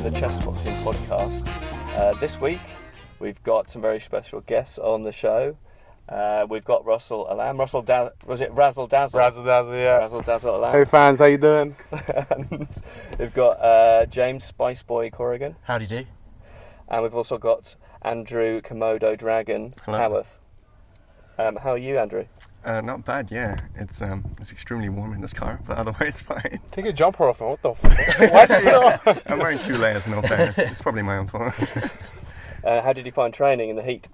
the Chessboxing podcast. This week, we've got some very special guests on the show. We've got Rasel Alam. Was it Rasel Dazzle? Rasel Dazzle, yeah. Rasel Dazzle Alam. Hey fans, how you doing? And we've got James Spice Boy Corrigan. Howdy do. And we've also got Andrew Komodo Dragon Haworth. How are you, Andrew? Not bad, yeah. It's extremely warm in this car, but otherwise fine. Take a jumper off, man. What the fuck? Why did you not? I'm wearing 2 layers, no fairness. It's probably my own fault. How did you find training in the heat?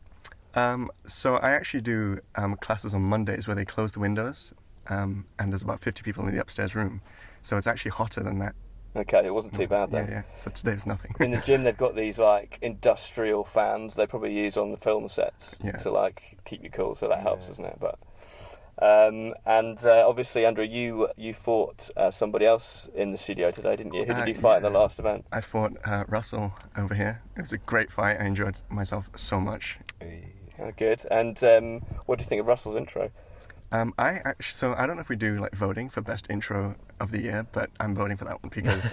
So I actually do classes on Mondays where they close the windows, and there's about 50 people in the upstairs room. So it's actually hotter than that. Okay, it wasn't too bad then. Yeah. So today was nothing. In the gym, they've got these like industrial fans they probably use on the film sets to like keep you cool. So that helps, doesn't it? But obviously, Andrew, you fought somebody else in the studio today, didn't you? Who did you fight in the last event? I fought Rasel over here. It was a great fight. I enjoyed myself so much. Good. And what do you think of Russell's intro? I don't know if we do like voting for best intro of the year, but I'm voting for that one because.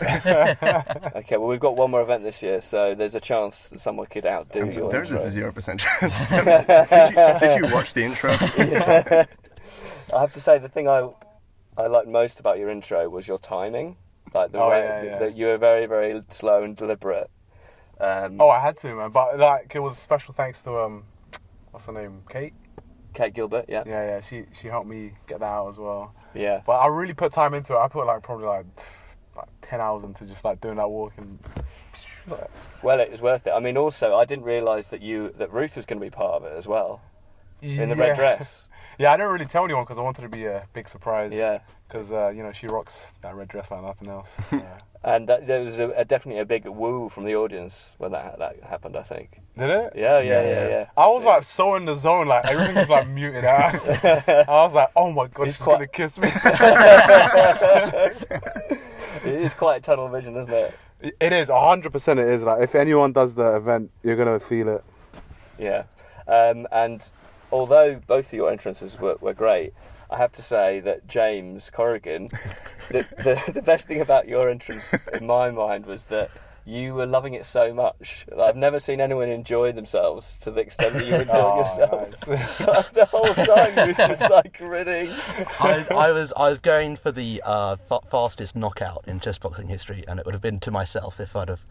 Okay, well we've got one more event this year, so there's a chance that someone could outdo your There's intro. just a 0% chance. Did you watch the intro? Yeah. I have to say the thing I liked most about your intro was your timing, like the way that you were very, very slow and deliberate. I had to, man, but like it was special thanks to what's her name, Kate Gilbert, yeah. Yeah, she helped me get that out as well. Yeah. But I really put time into it. I put probably 10 hours into just like doing that walk and. Well, it was worth it. I mean, also I didn't realise that Ruth was going to be part of it as well, in the red dress. Yeah, I didn't really tell anyone because I wanted it to be a big surprise. Yeah. Because she rocks that red dress like nothing else. Yeah. And there was definitely a big woo from the audience when that happened, I think. Did it? Yeah. I was like so in the zone, like everything was like muted out. I was like, oh my god, she's gonna kiss me. It is quite tunnel vision, isn't it? It is, 100% it is. Like if anyone does the event, you're gonna feel it. Yeah. And although both of your entrances were great, I have to say that James Corrigan, the best thing about your entrance in my mind was that you were loving it so much. I've never seen anyone enjoy themselves to the extent that you were doing yourself. Nice. The whole time you were just like grinning. I was going for the fastest knockout in chessboxing history, and it would have been to myself if I'd have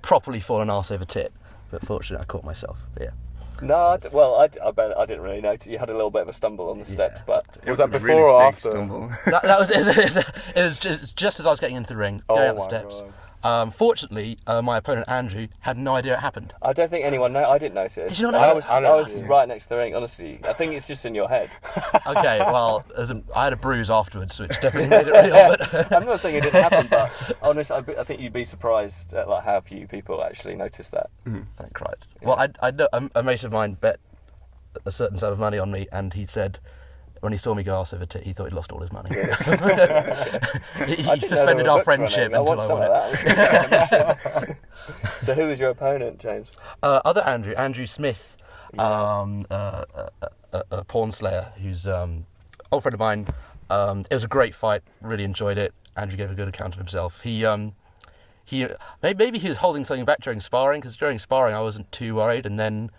properly fallen arse over tit. But fortunately, I caught myself. But yeah. No, I didn't really notice. You had a little bit of a stumble on the steps, but was that before or after? That was it was just as I was getting into the ring, going up the steps. Fortunately, my opponent Andrew had no idea it happened. I don't think anyone I didn't notice. Did you not notice? I was right next to the ring. Honestly, I think it's just in your head. Okay, well, I had a bruise afterwards, which definitely made it real. But I'm not saying it didn't happen, but honestly, I think you'd be surprised at like how few people actually noticed that. Thank right. Well, a mate of mine bet a certain sum of money on me, and he said, when he saw me go arse over tit, he thought he'd lost all his money. he suspended our friendship until I won it. So who was your opponent, James? Other Andrew Smith, a pawn slayer, who's an old friend of mine. It was a great fight, really enjoyed it. Andrew gave a good account of himself. Maybe he was holding something back during sparring, because during sparring I wasn't too worried, and then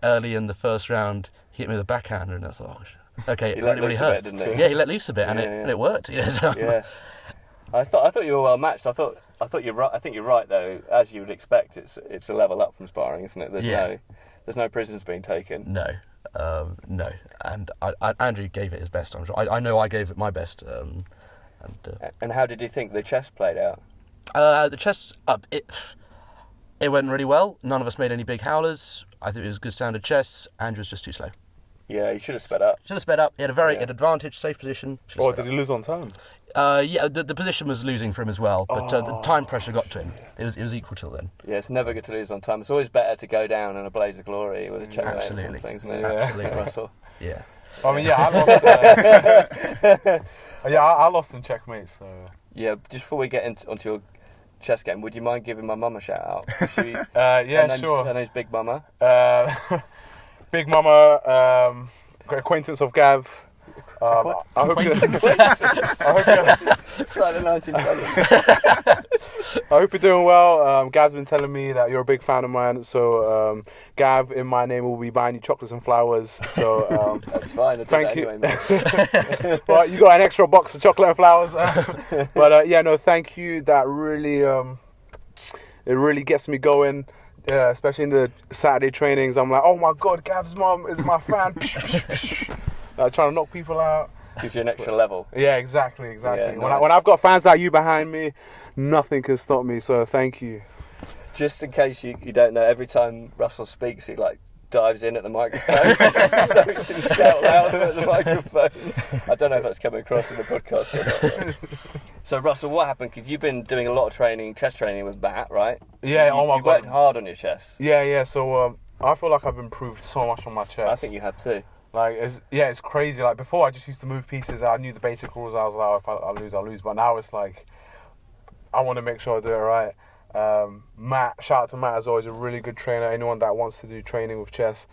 early in the first round he hit me with a backhand, and I thought, oh, okay, it really hurt. Yeah, he let loose a bit, and it worked. Yeah. I thought you were well matched. I thought you're right. I think you're right though. As you would expect, it's a level up from sparring, isn't it? There's no prisoners being taken. No. And Andrew gave it his best. I'm sure. I know I gave it my best. And how did you think the chess played out? The chess it went really well. None of us made any big howlers. I think it was a good sound of chess. Andrew was just too slow. Yeah, he should have sped up. He had a very advantage, safe position. Did he lose on time? Yeah, the position was losing for him as well, but the time pressure got to him. It was equal till then. Yeah, it's never good to lose on time. It's always better to go down in a blaze of glory with a checkmate and some things, isn't it? Absolutely, Russell. Yeah. I mean, I lost. I lost in checkmate. So. Yeah, just before we get onto your chess game, would you mind giving my mum a shout out? Sure. Her name's Big Mumma. Big Mumma, acquaintance of Gav. I hope you. It's like the 1920s. I hope you're doing well. Gav's been telling me that you're a big fan of mine, so Gav, in my name, will be buying you chocolates and flowers. So that's fine. I'll thank do you. that anyway, mate. Right, you got an extra box of chocolate and flowers. But yeah, no, thank you. That really, it really gets me going. Yeah, especially in the Saturday trainings. I'm like, oh my God, Gav's mum is my fan. Trying to knock people out. Gives you an extra level. Yeah, exactly. Yeah, When I've got fans like you behind me, nothing can stop me. So thank you. Just in case you don't know, every time Russell speaks, he like dives in at the microphone so he can shout louder at the microphone. I don't know if that's coming across in the podcast or not. But. So Russell, what happened? Because you've been doing a lot of training, chest training with Matt, right? Yeah. You worked hard on your chest. Yeah. So I feel like I've improved so much on my chest. I think you have too. Like, it's crazy. Like, before I just used to move pieces. I knew the basic rules. I was like, oh, if I lose, I'll lose. But now it's like, I want to make sure I do it right. Matt, shout out to Matt as always, a really good trainer. Anyone that wants to do training with chess,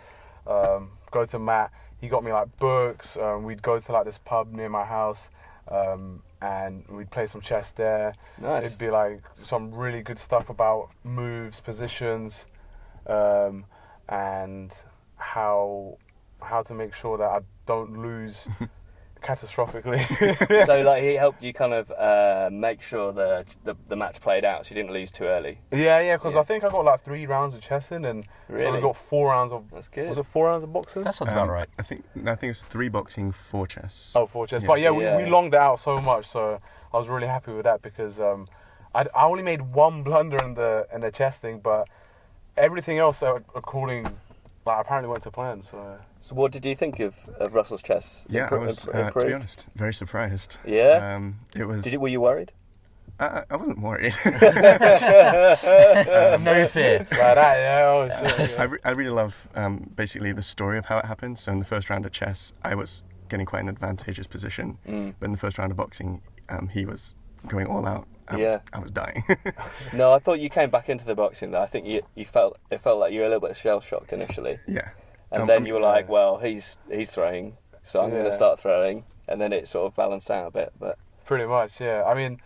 go to Matt. He got me like books. We'd go to like this pub near my house, and we'd play some chess there. Nice. It'd be like some really good stuff about moves, positions, and how to make sure that I don't lose catastrophically. So like he helped you kind of make sure the match played out, so you didn't lose too early. Yeah, because I think I got like 3 rounds of chessing, and really? so we got 4 rounds of. That's good. Was it 4 rounds of boxing? That sounds about right. I think it's 3 boxing, 4 chess. Oh, 4 chess. But we longed it out so much, so I was really happy with that because I only made 1 blunder in the chess thing, but everything else apparently went to plan. So what did you think of Russell's chess? Yeah, I was, to be honest, very surprised. Yeah? It was... Were you worried? I wasn't worried. No fear. Like that, yeah. Oh, shit, yeah. I really love basically the story of how it happened. So in the first round of chess, I was getting quite an advantageous position. But in the first round of boxing, he was going all out. I was dying. No, I thought you came back into the boxing though. I think it felt like you were a little bit shell shocked initially. Yeah. And then you were like, well, he's throwing, so I'm going to start throwing, and then it sort of balanced out a bit. But pretty much, yeah. I mean,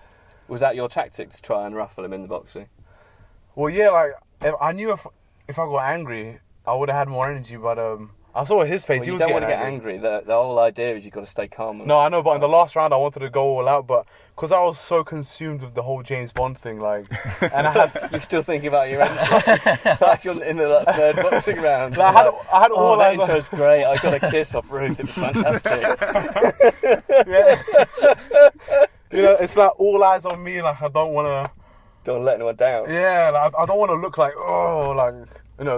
was that your tactic to try and ruffle him in the boxing? Well, yeah. Like I knew if I got angry, I would have had more energy. But I saw his face. Well, he you was don't want to angry. get angry. The whole idea is you've got to stay calm. No, I know, but in the last round, I wanted to go all out, but because I was so consumed with the whole James Bond thing, like, and I had... You're still thinking about your entry, like in the third boxing round. Like, I had all that intro's great. I got a kiss off Ruth. It was fantastic. Yeah. You know, it's like all eyes on me. Like I don't want to let anyone down. Yeah, like, I don't want to look like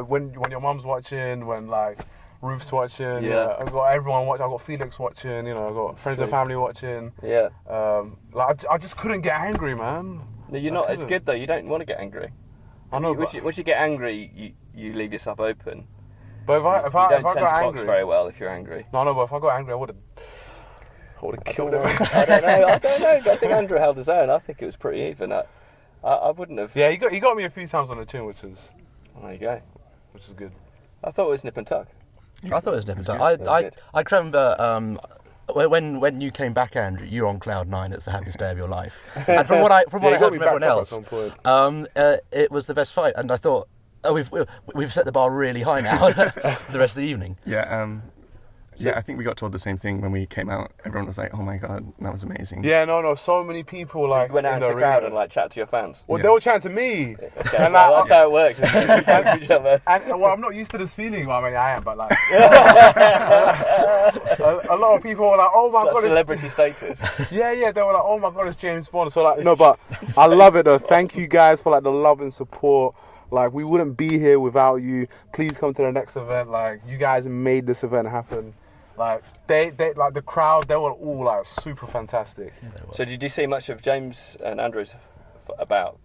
when your mum's watching, when like. Ruth's watching. Yeah. I've got everyone watching. I've got Felix watching. I've got friends and family watching. Yeah. I just couldn't get angry, man. No, you're not. It's good though. You don't want to get angry. I know. Once you get angry, you leave yourself open. But if I don't got tend to angry, box very well if you're angry. No. But if I got angry, I would have killed him. I don't know. I think Andrew held his own. I think it was pretty even. I wouldn't have. Yeah, he got me a few times on the chin, which is. There you go. Which is good. I thought it was nip and tuck. I thought it was different. I can remember when you came back, Andrew. You were on cloud 9. It's the happiest day of your life. And from what I heard from everyone else, it was the best fight. And I thought, we've set the bar really high now. The rest of the evening. Yeah. I think we got told the same thing when we came out. Everyone was like, "Oh my god, that was amazing." Yeah, no. So many people you went out into the crowd and like chat to your fans. Well, they were chatting to me. Okay, and that's how it works. You chat to each other. And I'm not used to this feeling. Well, I mean, I am, but like a lot of people were like, "Oh my god, celebrity status." Yeah. They were like, "Oh my god, it's James Bond." So like, no, but I love it though. Thank you guys for like the love and support. Like we wouldn't be here without you. Please come to the next event. Like you guys made this event happen. Like they like the crowd, they were all like super fantastic. Yeah, so did you see much of James and Andrew's about?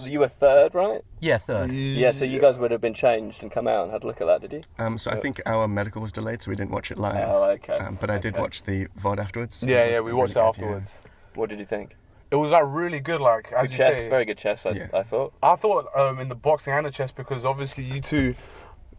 You were third, right? Yeah, third. Yeah, so you guys would have been changed and come out and had a look at that, did you? So I think our medical was delayed, so we didn't watch it live. Oh, okay. But I did watch the VOD afterwards. Yeah, we watched it afterwards. Yeah. What did you think? It was like really good, like as good you chess, say. very good chess. I thought. I thought in the boxing and the chess, because obviously you two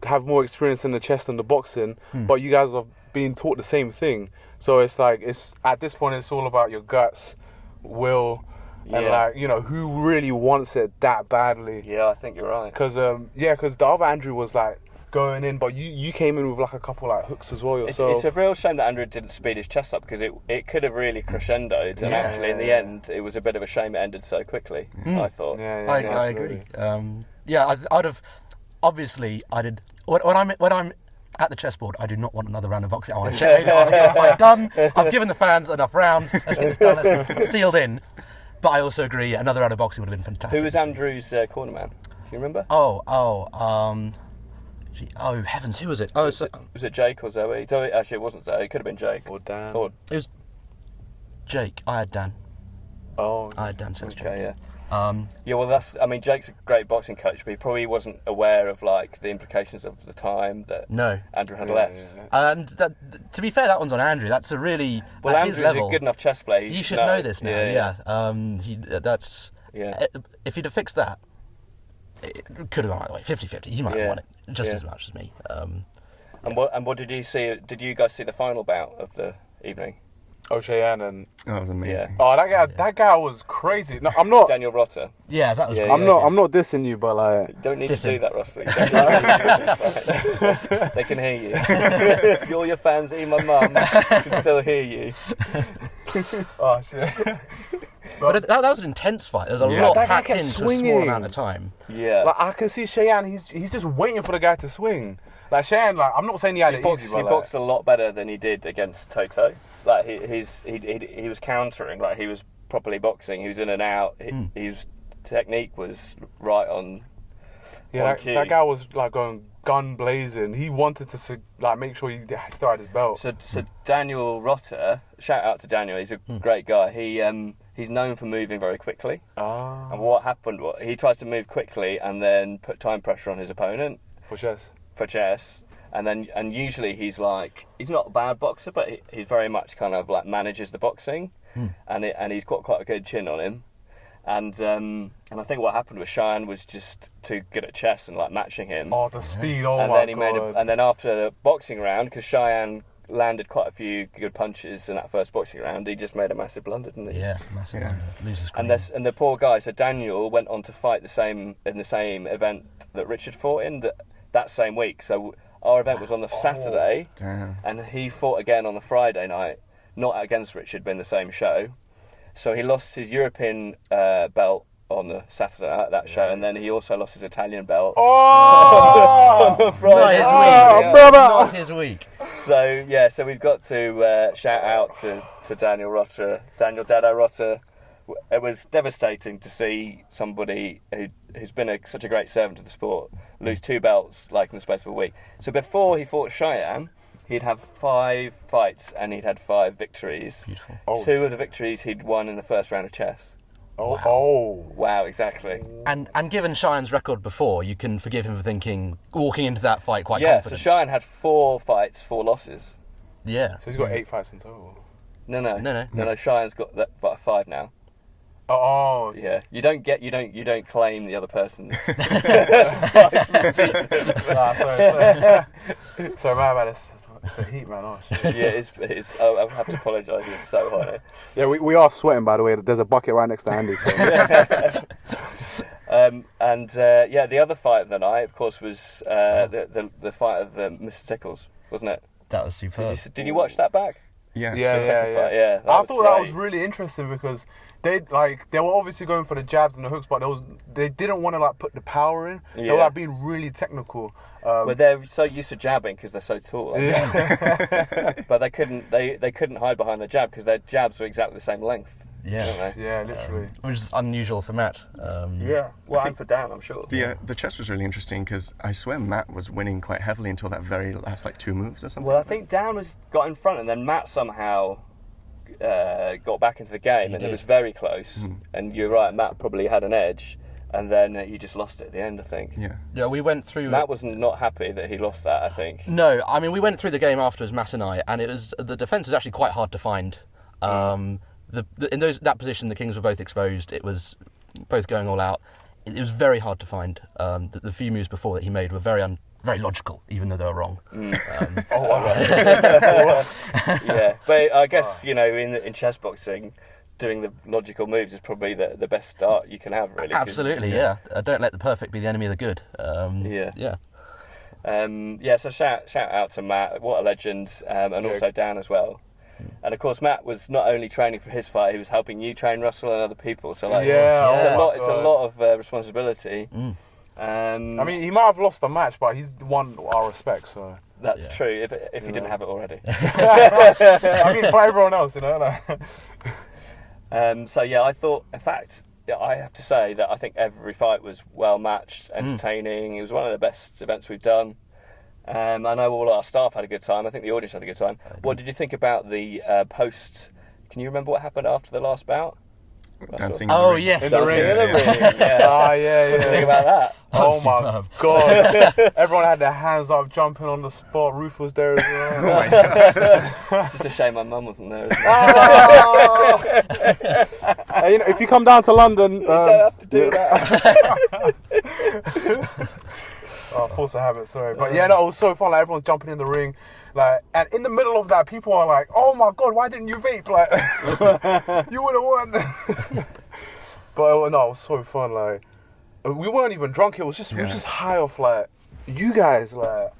have more experience in the chess than the boxing, but you guys are being taught the same thing. So it's like at this point it's all about your guts, will, And who really wants it that badly? Yeah, I think you're right. Because the other Andrew was like going in, but you came in with like a couple like hooks as well yourself. It's a real shame that Andrew didn't speed his chest up, because it could have really crescendoed, and actually in the end it was a bit of a shame it ended so quickly. I thought. I agree. I'd have obviously I did when I'm at the chessboard. I do not want another round of boxing. I want to check. I'm done. I've given the fans enough rounds. Let's get this done. Let's sealed in. But I also agree, another round of boxing would have been fantastic. Who was Andrew's corner man? Do you remember? Oh heavens, who was it? Oh, was it Jake or Zoe? Zoe, actually, it wasn't Zoe. It could have been Jake or Dan. It was Jake. I had Dan. Oh, I had Dan. So okay, yeah. Well, Jake's a great boxing coach, but he probably wasn't aware of like the implications of the time that Andrew had left. Yeah. And to be fair, that one's on Andrew. That's a really Andrew's his level, a good enough chess player. You should know this now. If he'd have fixed that, it could have gone either way. 50-50. He might have won it just as much as me. And what did you see? Did you guys see the final bout of the evening? Oh, Cheyenne and that was amazing. Yeah. Oh, that guy was crazy. No, I'm not. Daniel Rotter. Yeah, that was. I'm not dissing you, but like. Don't need to do that, Russell. They can hear you. All your fans, even my mum, can still hear you. Oh shit. But that was an intense fight. There was a lot packed into a small amount of time. Yeah. Like I can see Cheyenne. He's just waiting for the guy to swing. Like Cheyenne, I'm not saying he had it easy, but he boxed a lot better than he did against Toto. Like he was countering, like he was properly boxing. He was in and out. His technique was right on. Yeah, that guy was like going gun blazing. He wanted to like make sure he started his belt. So Daniel Rotter, shout out to Daniel. He's a great guy. He's known for moving very quickly. Ah. And what happened was he tries to move quickly and then put time pressure on his opponent. For chess. And usually he's not a bad boxer, but he's very much kind of like manages the boxing, and he's got quite a good chin on him, and I think what happened was Cheyenne was just too good at chess and like matching him. Oh, the speed! Oh and my then he god! and then after the boxing round, because Cheyenne landed quite a few good punches in that first boxing round, he just made a massive blunder, didn't he? Yeah, massive blunder. Loses and the poor guy. So Daniel went on to fight in the same event that Richard fought in that same week. So our event was on the Saturday, and he fought again on the Friday night, not against Richard, but in the same show. So he lost his European belt on the Saturday at that show, and then he also lost his Italian belt on the Friday. Not his week. So we've got to shout out to Daniel Rotter, Daniel Dado Rotter. It was devastating to see somebody who's been such a great servant to the sport lose 2 belts like in the space of a week. So before he fought Cheyenne, he'd have 5 fights and he'd had 5 victories. Beautiful. 2 of the victories he'd won in the first round of chess. Wow, exactly. And given Cheyenne's record before, you can forgive him for walking into that fight quite confident. So Cheyenne had 4 fights, 4 losses. Yeah. So he's got 8 fights in total. No. Cheyenne's got that 5 now. Oh. Yeah. You don't claim the other person's. Sorry, my bad. It's the heat, man. Oh, shit. Yeah, it's. I have to apologise. It's so hot. Yeah, we are sweating, by the way. There's a bucket right next to Andy. So. The other fight of the night, of course, was the fight of the Mr. Tickles, wasn't it? That was superb. Did you watch that back? Yes. Yeah. I thought that was really interesting because they were obviously going for the jabs and the hooks, but they didn't want to like put the power in. They were like being really technical. Well, they're so used to jabbing because they're so tall. But they couldn't hide behind the jab because their jabs were exactly the same length. Yeah. Yeah, literally. Which is unusual for Matt. Well, and for Dan, I'm sure. The chess was really interesting because I swear Matt was winning quite heavily until that very last 2 moves or something. Well, I think Dan got in front, and then Matt somehow got back into the game, and it was very close. And you're right, Matt probably had an edge, and then he just lost it at the end, I think. Yeah, we went through. Matt was not happy that he lost that, I think. No, I mean we went through the game afterwards, Matt and I, and the defence was actually quite hard to find. In that position, the kings were both exposed. It was both going all out. It was very hard to find. The few moves before that he made were very logical, even though they were wrong. Yeah, but I guess in chess boxing, doing the logical moves is probably the best start you can have, really. Absolutely, yeah. Don't let the perfect be the enemy of the good. So shout out to Matt, what a legend, and also Dan as well. And of course, Matt was not only training for his fight; he was helping you train Rasel and other people. So it's a lot of responsibility. I mean, he might have lost the match, but he's won our respect. So that's true. If he didn't have it already. I mean, for everyone else, you know. I thought, in fact, I have to say that I think every fight was well matched, entertaining. It was one of the best events we've done. I know all our staff had a good time. I think the audience had a good time. What did you think about the post? Can you remember what happened after the last bout? Dancing in the ring. Yes. Dancing in the ring, yeah. What do you think about that? Oh my God. Everyone had their hands up, jumping on the spot. Ruth was there as well. Oh my God. It's a shame my mum wasn't there as well. Hey, if you come down to London... you don't have to do that. Force of habit, sorry. But it was so fun. Like, everyone's jumping in the ring. Like, and in the middle of that, people are like, "Oh my God, why didn't you vape? Like, you would have won." But it was so fun. Like, we weren't even drunk. It was just we were just high off like you guys. Like,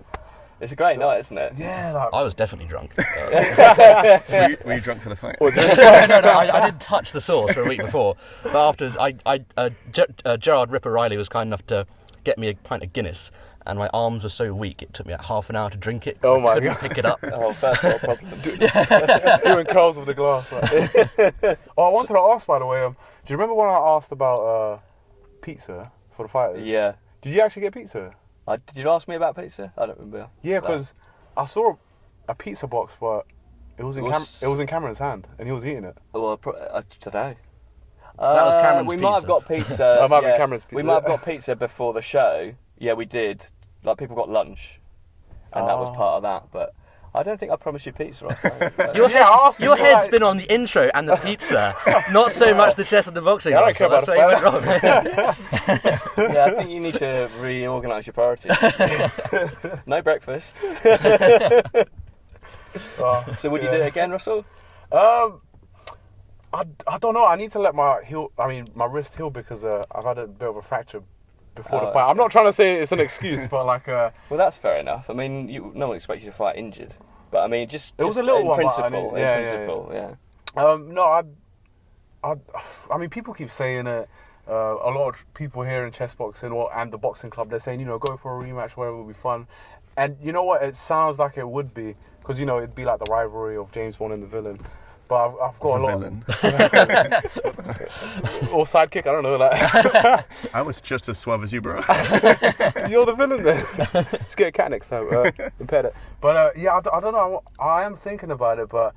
it's a great night, isn't it? Yeah. Like, I was definitely drunk. Were you drunk for the fight? No, I did touch the sauce for a week before, but after Gerard Ripper Riley was kind enough to get me a pint of Guinness. And my arms were so weak, it took me like half an hour to drink it. Oh my I couldn't God. pick it up. First world problems. Doing curls with the glass. Like. I wanted to ask, by the way, do you remember when I asked about pizza for the fighters? Yeah. Did you actually get pizza? Did you ask me about pizza? I don't remember. Yeah, because I saw a pizza box, but it was in Cameron's hand, and he was eating it. Well, today. That was Cameron's we pizza. might have got pizza. I might have Cameron's pizza. We might have got pizza before the show. Yeah, we did. Like, people got lunch, and that was part of that. But I don't think I promised you pizza last night. Your head's been on the intro and the pizza, not so much the chess and the boxing. I don't care about that's where you went wrong. Yeah, I think you need to reorganise your priorities. No breakfast. So would you do it again, Russell? I don't know. I need to let my wrist heal because I've had a bit of a fracture before the fight. I'm not trying to say it's an excuse, but like... Well, that's fair enough. I mean, no one expects you to fight injured. But I mean, just it was a little in one, principle. I mean, people keep saying it. A lot of people here in Chessboxing and the boxing club, they're saying, go for a rematch where it will be fun. And you know what? It sounds like it would be. Because, it'd be like the rivalry of James Bond and the villain. But I've got a lot. Or sidekick, I don't know that. I was just as suave as you, bro. You're the villain then. Let's get a cat next time. Impaired it. But I don't know. I am thinking about it, but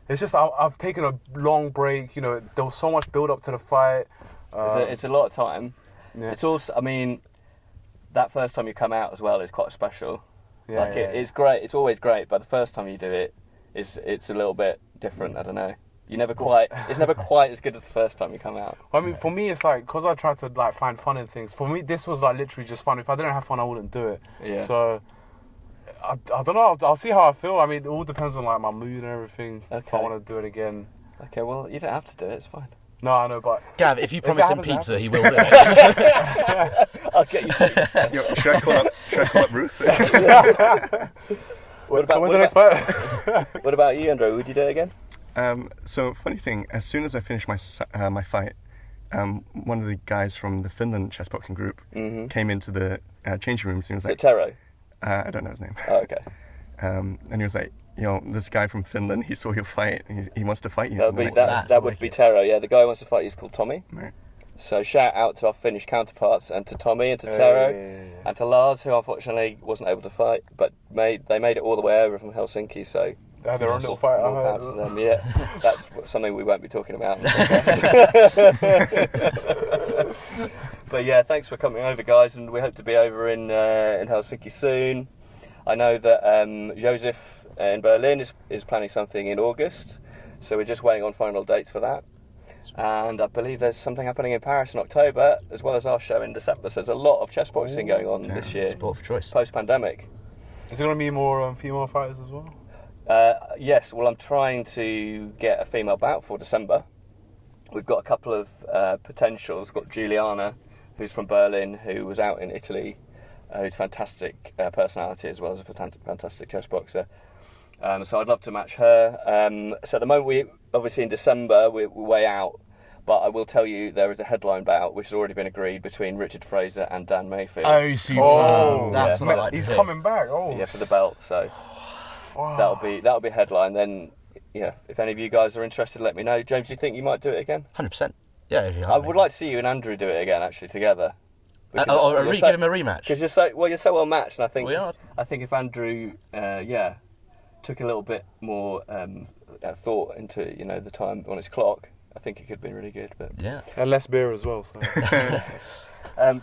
it's just I've taken a long break. There was so much build up to the fight. It's a lot of time. Yeah. It's also, I mean, that first time you come out as well is quite special. Yeah, it's great. It's always great, but the first time you do it, it's a little bit different. I don't know. It's never quite as good as the first time you come out. I mean, for me, it's like, because I try to like find fun in things. For me, this was like literally just fun. If I didn't have fun, I wouldn't do it. Yeah. So I don't know. I'll see how I feel. I mean, it all depends on like my mood and everything. Okay. If I want to do it again. Okay. Well, you don't have to do it. It's fine. No, I know, but Gav, if you promise him pizza, he will do it. I'll get you pizza. Should I call up Ruth? What about you, Andrew? Would you do it again? So funny thing, as soon as I finished my fight, one of the guys from the Finland chessboxing group came into the changing room. And he was like, "Is it Tero?" I don't know his name. Oh, okay. And he was like, this guy from Finland, he saw your fight, and he wants to fight you. That would be Tero. Yeah, the guy who wants to fight you is called Tommy. Right. So shout out to our Finnish counterparts, and to Tommy, and to Tero, and to Lars, who unfortunately wasn't able to fight, but they made it all the way over from Helsinki. So they had their own little fight. More power to them. Yeah, that's something we won't be talking about. But yeah, thanks for coming over, guys, and we hope to be over in Helsinki soon. I know that Joseph in Berlin is planning something in August, so we're just waiting on final dates for that. And I believe there's something happening in Paris in October, as well as our show in December. So there's a lot of chessboxing going on this year, Sport for choice. post-pandemic. Is there going to be more female fighters as well? Yes, well, I'm trying to get a female bout for December. we've got a couple of potentials. We've got Juliana, who's from Berlin, who was out in Italy, who's a fantastic personality as well as a fantastic chess boxer. So I'd love to match her. So at the moment, obviously in December, we're way out. But I will tell you, there is a headline bout which has already been agreed between Richard Fraser and Dan Mayfield. Oh, super! That's what I like to he's hear. coming back. Oh, yeah, for the belt. So that'll be a headline. Then, if any of you guys are interested, let me know. James, do you think you might do it again? 100%. Yeah, I would like to see you and Andrew do it again, actually, together. Give him a rematch. Because you're so well matched, and I think We are. I think if Andrew, took a little bit more thought into the time on his clock, I think it could be really good. But Yeah. and less beer as well. So.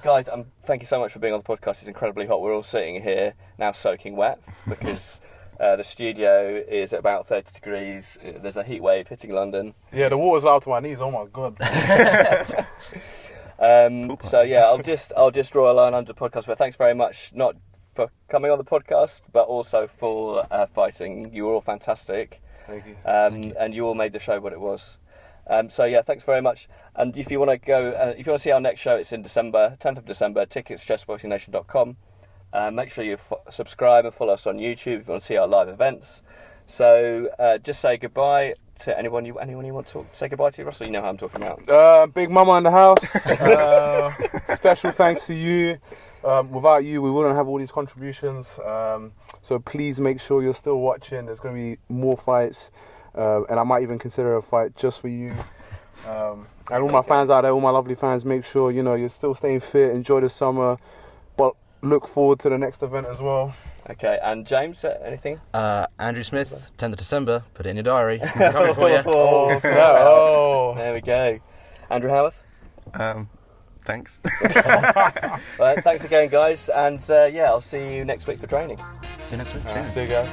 guys, thank you so much for being on the podcast. It's incredibly hot. We're all sitting here now soaking wet because the studio is at about 30 degrees. There's a heat wave hitting London. Yeah, the water's out to my knees. Oh my god. So yeah, I'll just draw a line under the podcast. But thanks very much, not for coming on the podcast, but also for fighting. You were all fantastic. Thank you. And you all made the show what it was. So yeah, thanks very much. And if you want to go, if you want to see our next show, it's in December, 10th of December. Tickets chessboxingnation.com. Make sure you subscribe and follow us on YouTube if you want to see our live events. So just say goodbye to anyone you want to say goodbye to, Russell. You know how I'm talking about. Big Mumma in the house. Special thanks to you. Without you, we wouldn't have all these contributions. So please make sure you're still watching. There's going to be more fights. And I might even consider a fight just for you. And all my fans out there, all my lovely fans, make sure you're still staying fit, enjoy the summer, but look forward to the next event as well. Okay, and James, anything? Andrew Smith, 10th of December, put it in your diary. I'm coming for you. There we go. Andrew Haworth? Thanks. Well, thanks again, guys, and I'll see you next week for training. See you next week. See you guys.